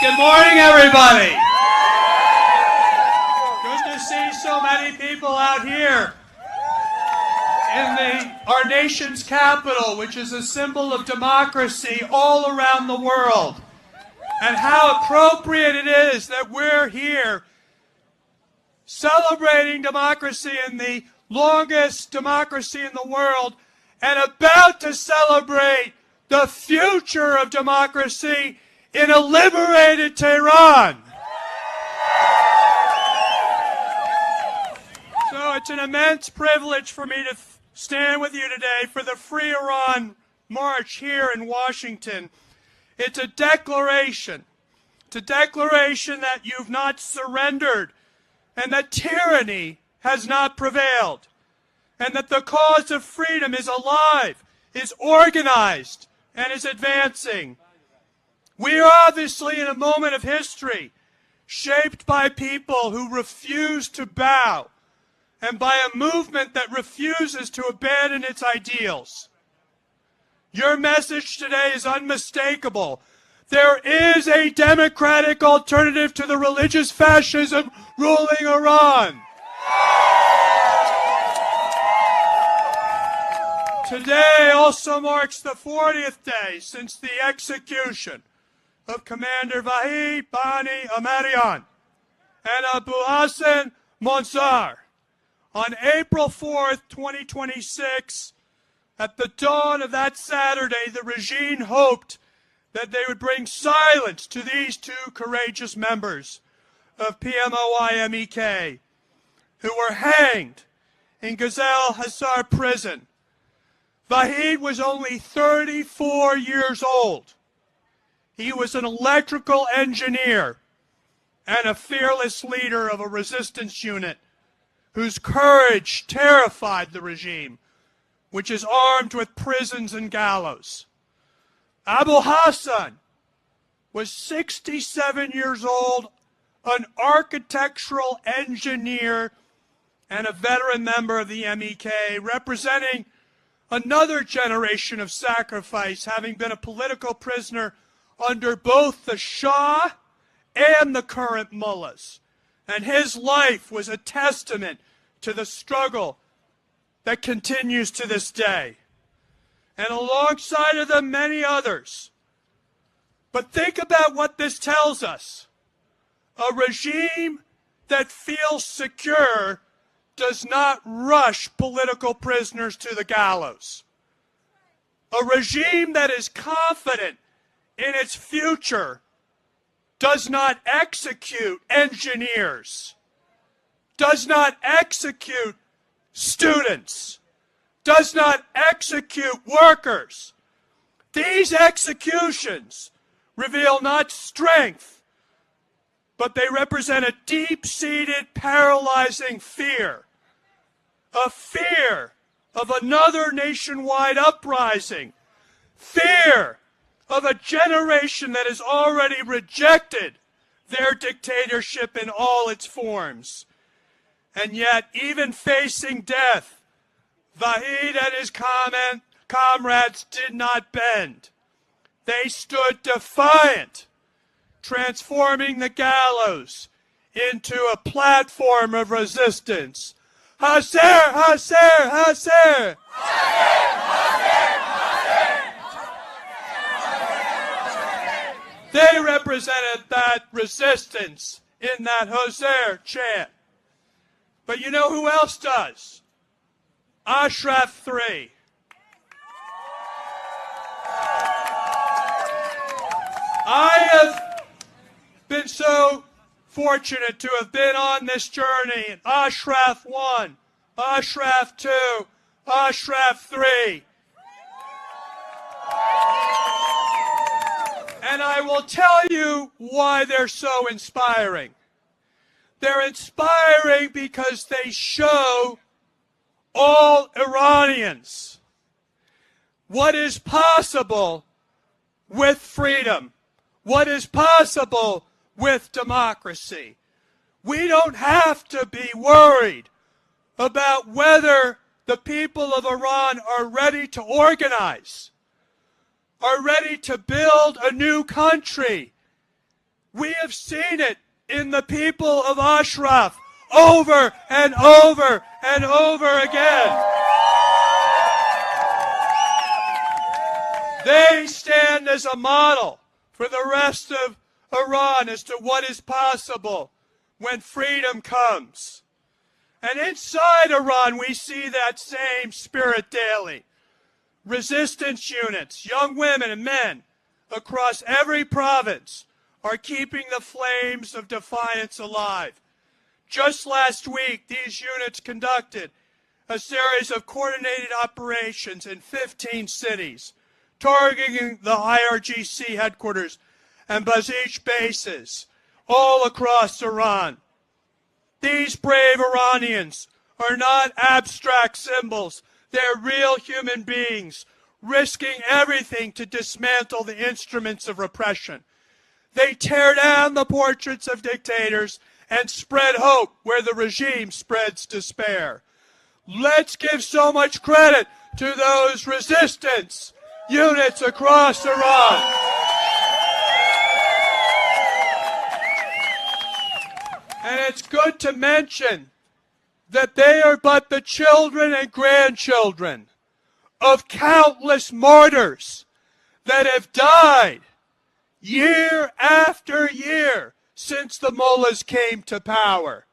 Good morning, everybody. Good to see so many people out here in our nation's capital, which is a symbol of democracy all around the world. And how appropriate it is that we're here celebrating democracy in the longest democracy in the world and about to celebrate the future of democracy in a liberated Tehran. So it's an immense privilege for me to stand with you today for the Free Iran March here in Washington. It's a declaration. It's a declaration that you've not surrendered and that tyranny has not prevailed and that the cause of freedom is alive, is organized, and is advancing. We are obviously in a moment of history shaped by people who refuse to bow and by a movement that refuses to abandon its ideals. Your message today is unmistakable. There is a democratic alternative to the religious fascism ruling Iran. Today also marks the 40th day since the execution of Commander Vahid Bani Amarian and Abu Hassan Monsar. On April 4th, 2026, at the dawn of that Saturday, the regime hoped that they would bring silence to these two courageous members of PMOI-MEK who were hanged in Ghazal Hasar prison. Vahid was only 34 years old. He was an electrical engineer and a fearless leader of a resistance unit whose courage terrified the regime, which is armed with prisons and gallows. Abu Hassan was 67 years old, an architectural engineer and a veteran member of the MEK, representing another generation of sacrifice, having been a political prisoner under both the Shah and the current mullahs. And his life was a testament to the struggle that continues to this day. And alongside of them, many others. But think about what this tells us. A regime that feels secure does not rush political prisoners to the gallows. A regime that is confident in its future does not execute engineers, does not execute students, does not execute workers. These executions reveal not strength, but they represent a deep-seated, paralyzing fear. A fear of another nationwide uprising. Fear of a generation that has already rejected their dictatorship in all its forms. And yet, even facing death, Vahid and his comrades did not bend. They stood defiant, transforming the gallows into a platform of resistance. Hasser, Hasser, Hasser! They represented that resistance in that Hasser chant. But you know who else does? Ashraf 3. I have been so fortunate to have been on this journey in Ashraf 1, Ashraf 2, Ashraf 3. And I will tell you why they're so inspiring. They're inspiring because they show all Iranians what is possible with freedom, what is possible with democracy. We don't have to be worried about whether the people of Iran are ready to organize, are ready to build a new country. We have seen it in the people of Ashraf over and over and over again. They stand as a model for the rest of Iran as to what is possible when freedom comes. And inside Iran, we see that same spirit daily. Resistance units, young women and men across every province are keeping the flames of defiance alive. Just last week, these units conducted a series of coordinated operations in 15 cities, targeting the IRGC headquarters and Basij bases all across Iran. These brave Iranians are not abstract symbols. They're real human beings, risking everything to dismantle the instruments of repression. They tear down the portraits of dictators and spread hope where the regime spreads despair. Let's give so much credit to those resistance units across Iran. And it's good to mention that they are but the children and grandchildren of countless martyrs that have died year after year since the mullahs came to power.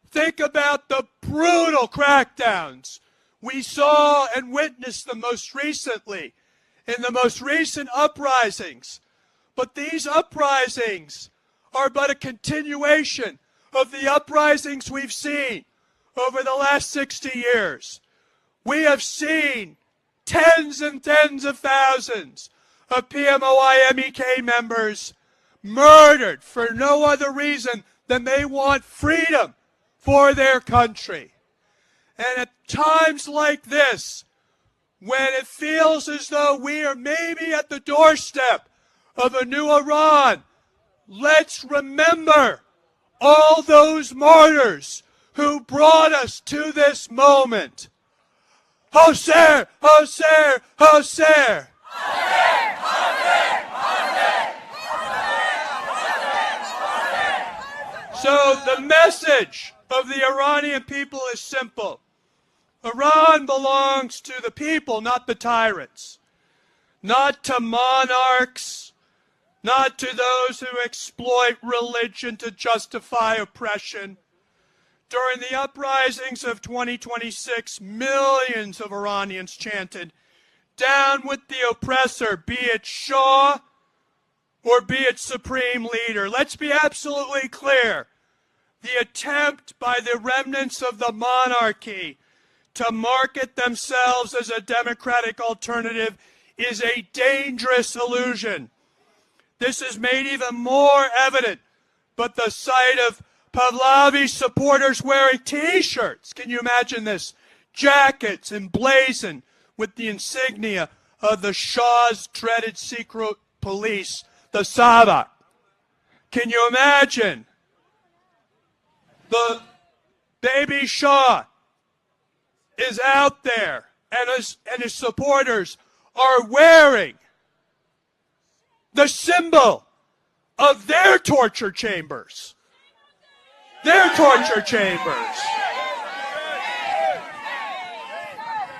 Think about the brutal crackdowns we saw and witnessed them most recently in the most recent uprisings. But these uprisings are but a continuation of the uprisings we've seen over the last 60 years. We have seen tens and tens of thousands of PMOI-MEK members murdered for no other reason than they want freedom for their country. And at times like this, when it feels as though we are maybe at the doorstep of a new Iran, let's remember all those martyrs who brought us to this moment. Hoser, Hoser, Hoser. So the message of the Iranian people is simple. Iran belongs to the people, not the tyrants. Not to monarchs, not to those who exploit religion to justify oppression. During the uprisings of 2026, millions of Iranians chanted, "Down with the oppressor, be it Shah or be it supreme leader." Let's be absolutely clear. The attempt by the remnants of the monarchy to market themselves as a democratic alternative is a dangerous illusion. This is made even more evident, but the sight of Pahlavi supporters wearing T-shirts, can you imagine this? Jackets emblazoned with the insignia of the Shah's dreaded secret police, the Savak. Can you imagine? The baby Shah is out there, and his supporters are wearing the symbol of their torture chambers. Their torture chambers.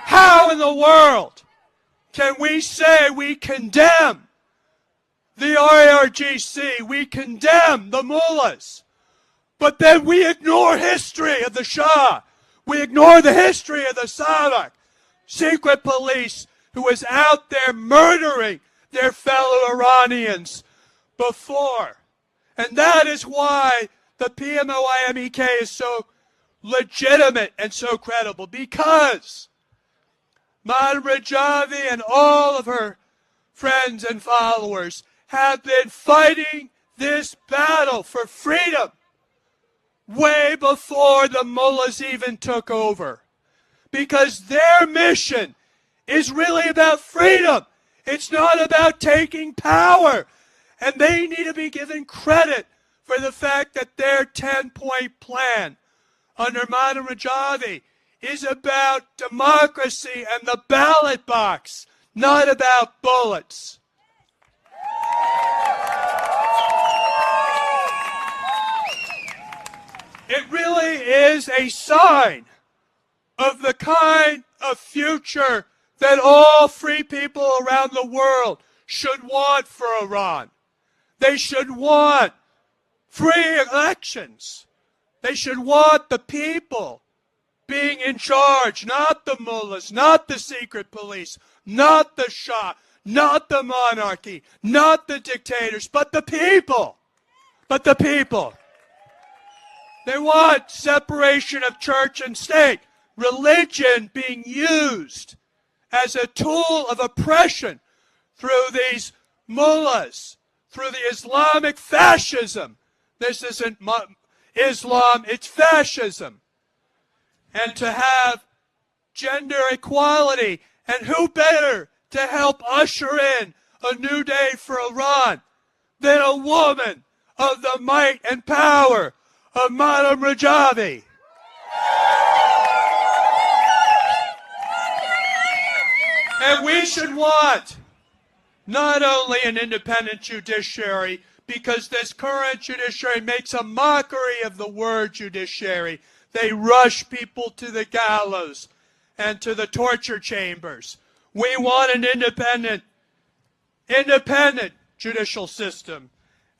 How in the world can we say we condemn the IRGC, we condemn the mullahs, but then we ignore history of the Shah? We ignore the history of the Savak, secret police who was out there murdering their fellow Iranians before. And that is why the PMOI-MEK is so legitimate and so credible, because Malham Rajavi and all of her friends and followers have been fighting this battle for freedom way before the mullahs even took over. Because their mission is really about freedom. It's not about taking power. And they need to be given credit for the fact that their 10-point plan under Malham Rajavi is about democracy and the ballot box, not about bullets. a sign of the kind of future that all free people around the world should want for Iran. They should want free elections. They should want the people being in charge, not the mullahs, not the secret police, not the Shah, not the monarchy, not the dictators, but the people. But the people. They want separation of church and state, religion being used as a tool of oppression through these mullahs, through the Islamic fascism. This isn't Islam, it's fascism. And to have gender equality, and who better to help usher in a new day for Iran than a woman of the might and power of Madam Rajavi. And we should want not only an independent judiciary, because this current judiciary makes a mockery of the word judiciary. They rush people to the gallows and to the torture chambers. We want an independent judicial system.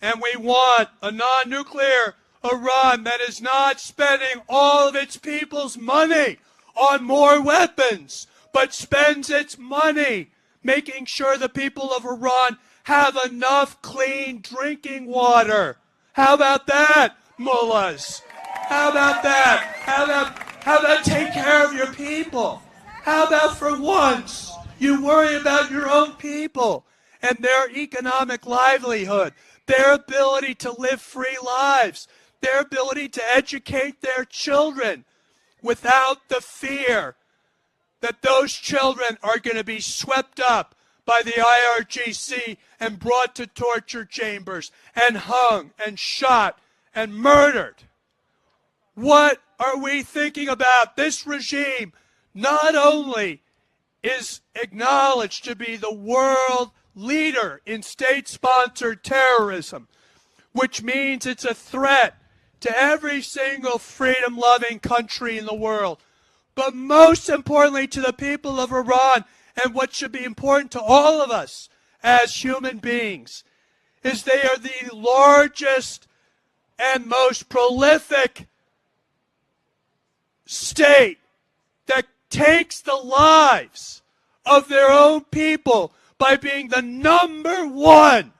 And we want a non-nuclear Iran that is not spending all of its people's money on more weapons, but spends its money making sure the people of Iran have enough clean drinking water. How about that, mullahs? How about that? How about take care of your people? How about for once you worry about your own people and their economic livelihood, their ability to live free lives, their ability to educate their children without the fear that those children are going to be swept up by the IRGC and brought to torture chambers and hung and shot and murdered. What are we thinking about? This regime not only is acknowledged to be the world leader in state-sponsored terrorism, which means it's a threat to every single freedom-loving country in the world, but most importantly to the people of Iran, and what should be important to all of us as human beings, is they are the largest and most prolific state that takes the lives of their own people by being the #1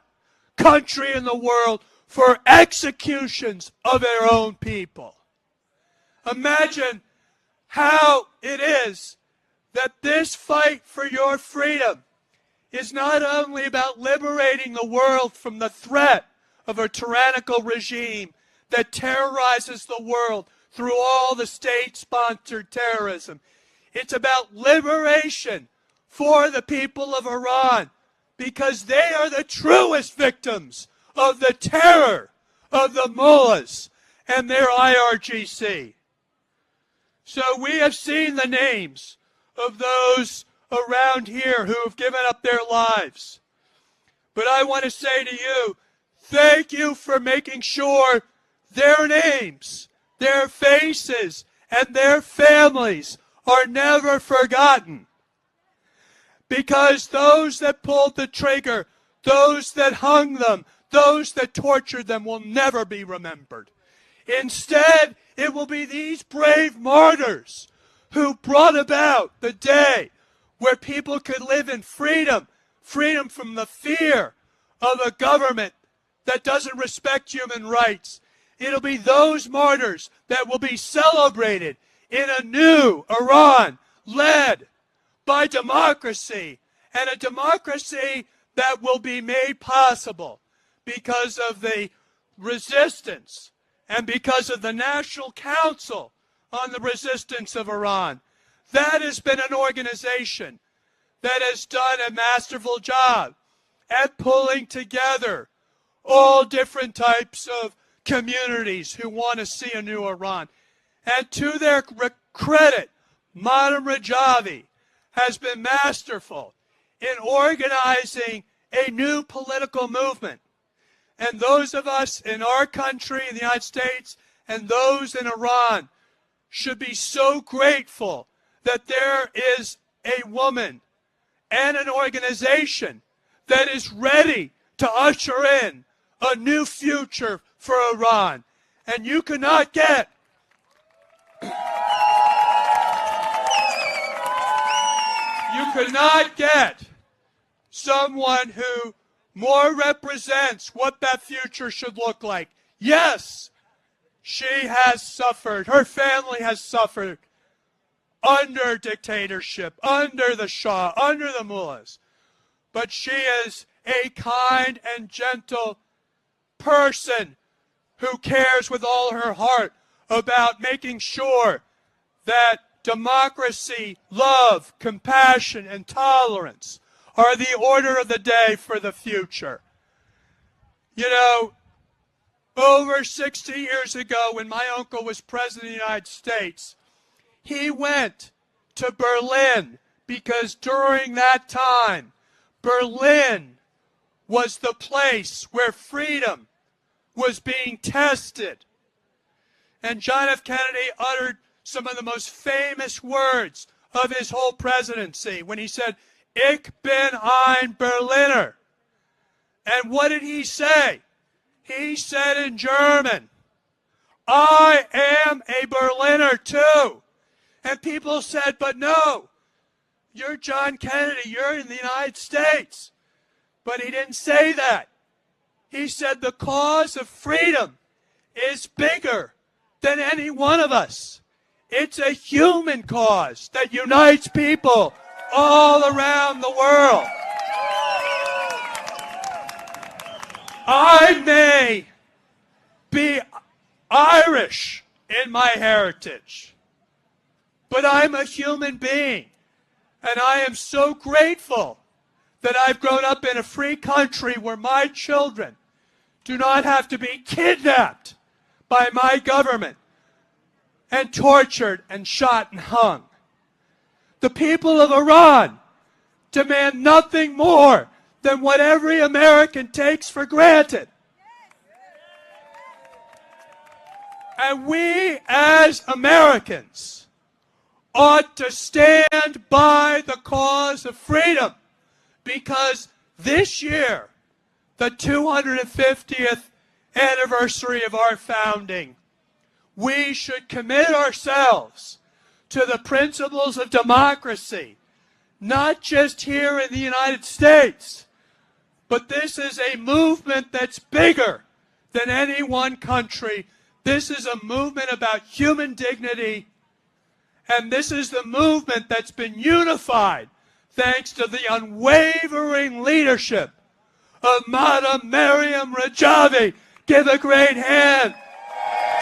country in the world for executions of their own people. Imagine how it is that this fight for your freedom is not only about liberating the world from the threat of a tyrannical regime that terrorizes the world through all the state-sponsored terrorism. It's about liberation for the people of Iran, because they are the truest victims of the terror of the mullahs and their IRGC. So we have seen the names of those around here who have given up their lives. But I want to say to you, thank you for making sure their names, their faces, and their families are never forgotten. Because those that pulled the trigger, those that hung them, those that tortured them will never be remembered. Instead, it will be these brave martyrs who brought about the day where people could live in freedom, freedom from the fear of a government that doesn't respect human rights. It'll be those martyrs that will be celebrated in a new Iran led by democracy, and a democracy that will be made possible because of the resistance and because of the National Council on the Resistance of Iran. That has been an organization that has done a masterful job at pulling together all different types of communities who want to see a new Iran. And to their credit, Madam Rajavi has been masterful in organizing a new political movement. And those of us in our country, in the United States, and those in Iran should be so grateful that there is a woman and an organization that is ready to usher in a new future for Iran. And you cannot get someone who more represents what that future should look like. Yes, she has suffered, her family has suffered under dictatorship, under the Shah, under the mullahs. But she is a kind and gentle person who cares with all her heart about making sure that democracy, love, compassion, and tolerance are the order of the day for the future. You know, over 60 years ago, when my uncle was president of the United States, he went to Berlin because during that time, Berlin was the place where freedom was being tested. And John F. Kennedy uttered some of the most famous words of his whole presidency when he said, "Ich bin ein Berliner." And what did he say? He said in German, "I am a Berliner too." And people said, "But no, you're John Kennedy, you're in the United States." But he didn't say that. He said the cause of freedom is bigger than any one of us. It's a human cause that unites people all around the world. I may be Irish in my heritage, but I'm a human being, and I am so grateful that I've grown up in a free country where my children do not have to be kidnapped by my government and tortured and shot and hung. The people of Iran demand nothing more than what every American takes for granted. And we as Americans ought to stand by the cause of freedom, because this year, the 250th anniversary of our founding, we should commit ourselves to the principles of democracy, not just here in the United States, but this is a movement that's bigger than any one country. This is a movement about human dignity, and this is the movement that's been unified thanks to the unwavering leadership of Madam Maryam Rajavi. Give a great hand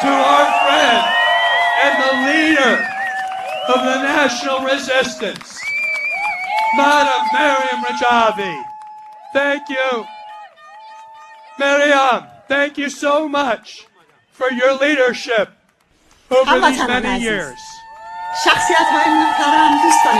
to our friend and the leader of the national resistance, Madam Maryam Rajavi. Thank you. Maryam, thank you so much for your leadership over these many years. شخصیت های محترم، دوستان